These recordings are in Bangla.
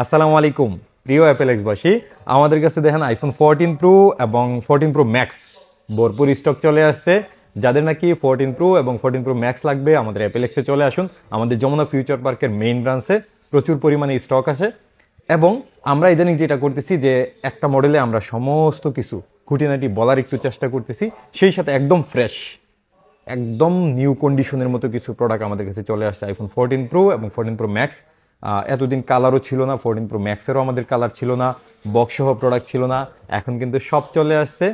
আসসালামু আলাইকুম প্রিয় অ্যাপেলেক্সবাসী, আমাদের কাছে দেখেন আইফোন 14 প্রো এবং 14 প্রো ম্যাক্স ভরপুর স্টক চলে আসছে। যাদের নাকি 14 প্রো এবং 14 প্রো ম্যাক্স লাগবে আমাদের অ্যাপেলেক্সে চলে আসুন। আমাদের যমুনা ফিউচার পার্কের মেইন ব্রাঞ্চে প্রচুর পরিমাণে স্টক আছে এবং আমরা ইদানিং যেটা করতেছি যে একটা মডেলে আমরা সমস্ত কিছু খুঁটিনাটি বলার একটু চেষ্টা করতেছি, সেই সাথে একদম ফ্রেশ একদম নিউ কন্ডিশনের মতো কিছু প্রোডাক্ট আমাদের কাছে চলে আসছে আইফোন 14 প্রো এবং 14 প্রো ম্যাক্স। এতদিন কালারও ছিল না, 14 প্রো ম্যাক্সেরও আমাদের কালার ছিল না, বক্সসহ প্রোডাক্ট ছিল না, এখন কিন্তু সব চলে আসছে।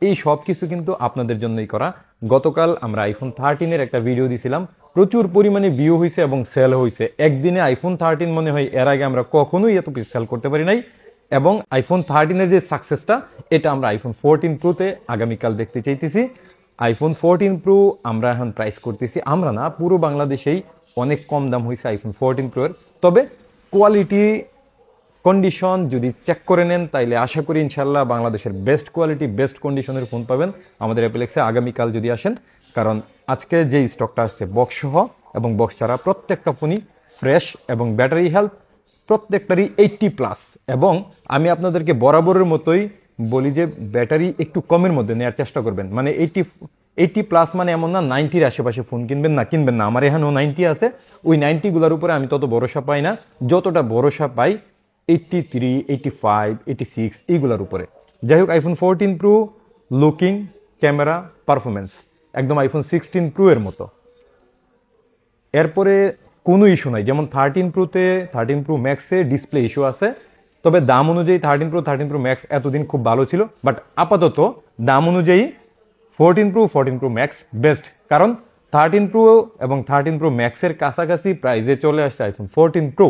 এই সব কিছু কিন্তু আপনাদের জন্যই করা। গতকাল আমরা আইফোন 13-এর একটা ভিডিও দিয়েছিলাম, প্রচুর পরিমাণে ভিউ হয়েছে এবং সেল হয়েছে। একদিনে আইফোন 13 মনে হয় এর আগে আমরা কখনোই এত পিস সেল করতে পারি নাই, এবং আইফোন 13-এর যে সাকসেসটা এটা আমরা আইফোন 14 প্রোতে আগামীকাল দেখতে চাইতেছি। আইফোন 14 প্রো আমরা এখন প্রাইস করতেছি, আমরা না পুরো বাংলাদেশেই অনেক কম দাম হয়েছে আইফোন 14 প্রো এর। তবে কোয়ালিটি কন্ডিশন যদি চেক করে নেন তাইলে আশা করি ইনশাল্লাহ বাংলাদেশের বেস্ট কোয়ালিটি বেস্ট কন্ডিশনের ফোন পাবেন আমাদের অ্যাপেলেক্সে আগামীকাল যদি আসেন। কারণ আজকে যে স্টকটা আসছে বক্স সহ এবং বক্স ছাড়া প্রত্যেকটা ফোনই ফ্রেশ এবং ব্যাটারি হেলথ প্রত্যেকটারই 80+। এবং আমি আপনাদেরকে বরাবরের মতোই বলি যে ব্যাটারি একটু কমের মধ্যে নেওয়ার চেষ্টা করবেন। মানে 80+ মানে এমন না 90-র আশেপাশে ফোন কিনবেন না। আমার এখানেও 90 আছে, ওই 90গুলোর উপরে আমি তত ভরসা পাই না, যতটা ভরসা পাই 83, 85, 86 এইগুলোর উপরে। যাই হোক, iPhone 14 pro looking, camera, performance একদম আইফোন 16 প্রো এর মতো। এরপরে কোনো ইস্যু নাই, যেমন 13 প্রোতে 13 প্রো ম্যাক্সে ডিসপ্লে ইস্যু আছে। তবে দাম অনুযায়ী 13 প্রো ম্যাক্স এতদিন খুব ভালো ছিল, বাট আপাতত দাম অনুযায়ী 14 প্রো ম্যাক্স বেস্ট। কারণ 13 প্রো এবং 13 প্রো ম্যাক্সের কাছাকাছি প্রাইসে চলে আসছে আইফোন 14 প্রো,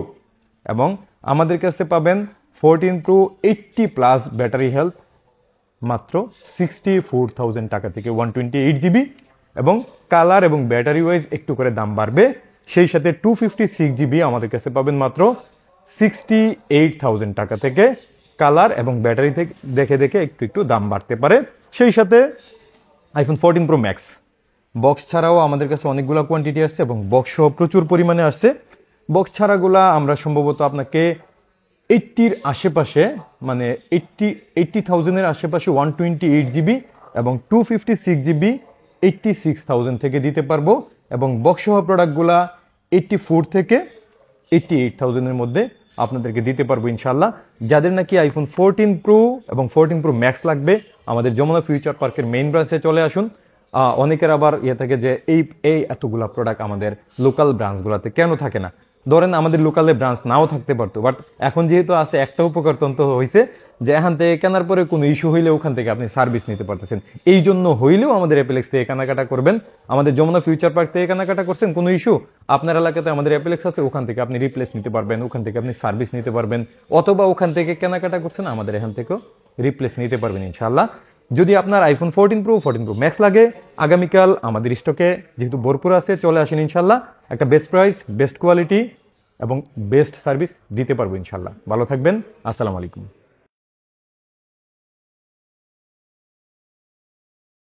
এবং আমাদের কাছে পাবেন 14 প্রো 80+ ব্যাটারি হেলথ মাত্র 64,000 টাকা থেকে 128 জিবি, এবং কালার এবং ব্যাটারি ওয়াইজ একটু করে দাম বাড়বে। সেই সাথে 256 জিবি আমাদের কাছে পাবেন মাত্র 68,000 টাকা থেকে। কালার এবং ব্যাটারি থেকে দেখে একটু দাম বাড়তে পারে। সেই সাথে আইফোন 14 প্রো ম্যাক্স বক্স ছাড়াও আমাদের কাছে অনেকগুলো কোয়ান্টিটি আসছে এবং বক্সও প্রচুর পরিমাণে আসছে। বক্স ছাড়াগুলা আমরা সম্ভবত আপনাকে 80-র আশেপাশে, মানে 80,000-এর আশেপাশে 128 জিবি এবং 256 জিবি 86,000 থেকে দিতে পারবো, এবং বক্সসহ প্রোডাক্টগুলা 84 থেকে 88,000-এর মধ্যে আপনাদেরকে দিতে পারবো ইনশাল্লাহ। যাদের নাকি আইফোন 14 প্রো এবং 14 প্রো ম্যাক্স লাগবে আমাদের যমুনা ফিউচার পার্কের মেইন ব্রাঞ্চে চলে আসুন। অনেকের আবার থাকে যে এই এতগুলা প্রোডাক্ট আমাদের লোকাল ব্রাঞ্চগুলোতে কেন থাকে না। ধরেন আমাদের লোকালে ব্রাঞ্চ নাও থাকতে পারতো, বাট এখন যেহেতু আছে একটা উপকারতন্ত্র হয়েছে যে এখান থেকে কেনার পরে কোনো ইস্যু হইলে ওখান থেকে আপনি সার্ভিস নিতে পারতেছেন। এই জন্য হইলেও আমাদের অ্যাপেলেক্স থেকে কেনাকাটা করবেন। আমাদের যমুনা ফিউচার পার্ক থেকে কেনাকাটা করছেন, কোনো ইস্যু আপনার এলাকাতে আমাদের অ্যাপেলেক্স আছে, ওখান থেকে আপনি রিপ্লেস নিতে পারবেন, ওখান থেকে আপনি সার্ভিস নিতে পারবেন, অথবা ওখান থেকে কেনাকাটা করছেন আমাদের এখান থেকেও রিপ্লেস নিতে পারবেন ইনশাল্লাহ। যদি আপনার আইফোন 14 প্রো ম্যাক্স লাগে আগামীকাল আমাদের স্টকে যেহেতু ভরপুর আছে, চলে আসেন ইনশাল্লাহ। একটা বেস্ট প্রাইস বেস্ট কোয়ালিটি এবং বেস্ট সার্ভিস দিতে পারবো ইনশাল্লাহ। ভালো থাকবেন, আসসালামু আলাইকুম।